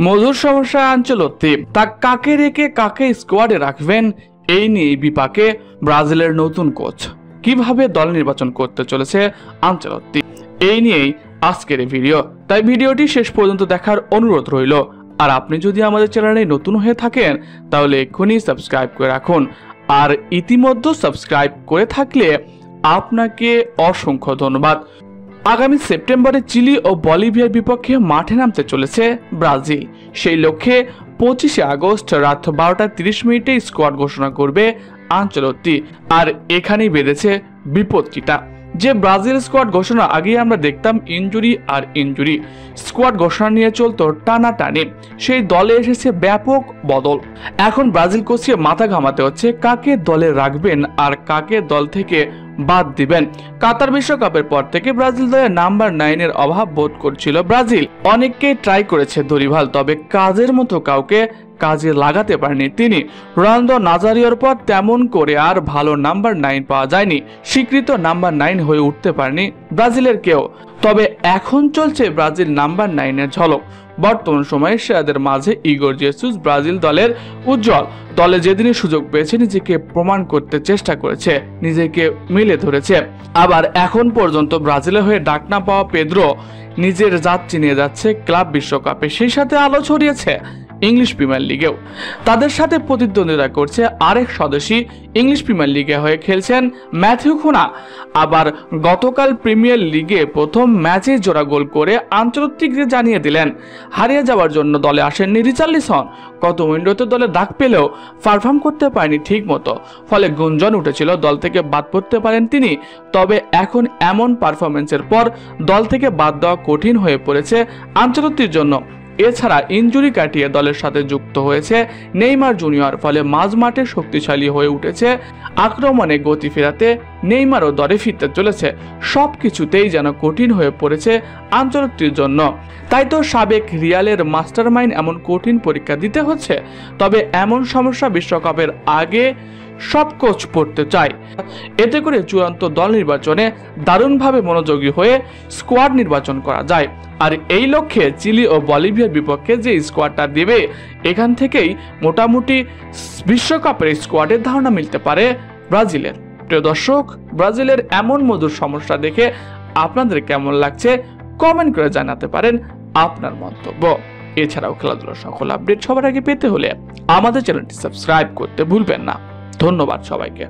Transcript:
মধুর সমস্যা আঞ্চলত্তি, তা কাকে রেখে কাকে স্কোয়াডে রাখবেন এই নিয়ে বিপাকে ব্রাজিলের নতুন কোচ। কিভাবে দল নির্বাচন করতে চলেছে আঞ্চলত্তি, এই নিয়েই আজকের এই ভিডিও। তাই ভিডিওটি শেষ পর্যন্ত দেখার অনুরোধ রইল। আর আপনি যদি আমাদের চ্যানেলে নতুন হয়ে থাকেন তাহলে এক্ষুনি সাবস্ক্রাইব করে রাখুন। আর ইতিমধ্যে সাবস্ক্রাইব করে থাকলে আপনাকে অসংখ্য ধন্যবাদ। আগামী সেপ্টেম্বরে চিলি ও বলিভিয়ার বিপক্ষে মাঠে নামতে চলেছে ব্রাজিল। সেই লক্ষ্যে 25 আগস্ট রাত 12:30 স্কোয়াড ঘোষণা করবে আঞ্চলত্তি। আর এখানেই বেঁধেছে বিপত্তিটা যে ব্রাজিল স্কোয়াড ঘোষণা আগেই আমরা দেখতাম ইনজুরি স্কোয়াড ঘোষণা নিয়ে চলতো টানাটানি, সেই দলে এসেছে ব্যাপক বদল। এখন ব্রাজিল কোচকে মাথা ঘামাতে হচ্ছে কাকে দলে রাখবেন আর কাকে দল থেকে বাদ দিবেন। কাতার বিশ্বকাপের পর থেকে ব্রাজিল দলে নাম্বার 9 অভাব বোধ করছিল ব্রাজিল। অনেককে ট্রাই করেছে দরিভাল, তবে কাজের মতো কাউকে কাজে লাগাতে পারেনি তিনি। রোনালদো নাজারিওর পর তেমন করে আর ভালো নাম্বার 9 পাওয়া যায়নি, স্বীকৃত নাম্বার 9 হয়ে উঠতে পারেনি ব্রাজিলের কেউ। তবে এখন চলছে ব্রাজিল নাম্বার 9 ঝলক। বর্তমান সময়ে সেরাদের মাঝে ইগোর জেসুস ব্রাজিল দলের উজ্জ্বল। দলে যেদিনই সুযোগ পেয়েছে নিজেকে প্রমাণ করতে চেষ্টা করেছে, নিজেকে মিলে ধরেছে। আবার এখন পর্যন্ত ব্রাজিলের হয়ে ডাক না পাওয়া পেদ্রো নিজের জাত চিনিয়ে যাচ্ছে ক্লাব বিশ্বকাপে, সেই সাথে আলো ছড়িয়েছে ইংলিশ প্রিমিয়ার লিগেও। তাদের সাথে প্রতিদ্বন্দ্বিতা করছে আরেক স্বদেশী ইংলিশ প্রিমিয়ার লিগে হয়ে খেলছেন ম্যাথিউ কুনা। আবার গতকাল প্রিমিয়ার লিগে প্রথম ম্যাচে জোড়া গোল করে আঞ্চলিকদের জানিয়ে দিলেন হারিয়ে যাওয়ার জন্য দলে আসেননি রিচার্লিসন। গত উইন্ডোতে দলে ডাক পেলেও পারফর্ম করতে পারেনি ঠিক মতো, ফলে গুঞ্জন উঠেছিল দল থেকে বাদ পড়তে পারেন তিনি। তবে এখন এমন পারফরমেন্সের পর দল থেকে বাদ দেওয়া কঠিন হয়ে পড়েছে আঞ্চলিকদের জন্য। এছাড়া ইনজুরি কাটিয়ে দলের সাথে যুক্ত হয়েছে নেইমার জুনিয়র, ফলে মাঝ মাঠে শক্তিশালী হয়ে উঠেছে। আক্রমণে গতি ফেরাতে নেইমারও দলে ফিরতে চলেছে। সবকিছুতেই যেন কঠিন হয়ে পড়েছে আঞ্চলিকটির জন্য। তাই তো সাবেক রিয়ালের মাস্টারমাইন্ড এমন কঠিন পরীক্ষা দিতে হচ্ছে। তবে এমন সমস্যা বিশ্বকাপের আগে সব কোচ পড়তে চায়, এতে করে চূড়ান্ত দল নির্বাচনে দারুণভাবে মনোযোগী হয়ে স্কোয়াড নির্বাচন করা যায়। আর এই লক্ষ্যে চিলি ও বলিভিয়ার বিপক্ষে যে স্কোয়াডটা দেবে, এখান থেকেই মোটামুটি বিশ্বকাপের স্কোয়াডের ধারণা মিলতে পারে ব্রাজিলের। প্রিয় দর্শক, ব্রাজিলের এমন মধুর সমস্যা দেখে আপনাদের কেমন লাগছে কমেন্ট করে জানাতে পারেন আপনার মন্তব্য। এছাড়াও খেলাধুলার সকল আপডেট সবার আগে পেতে হলে আমাদের চ্যানেলটি সাবস্ক্রাইব করতে ভুলবেন না। ধন্যবাদ সবাইকে।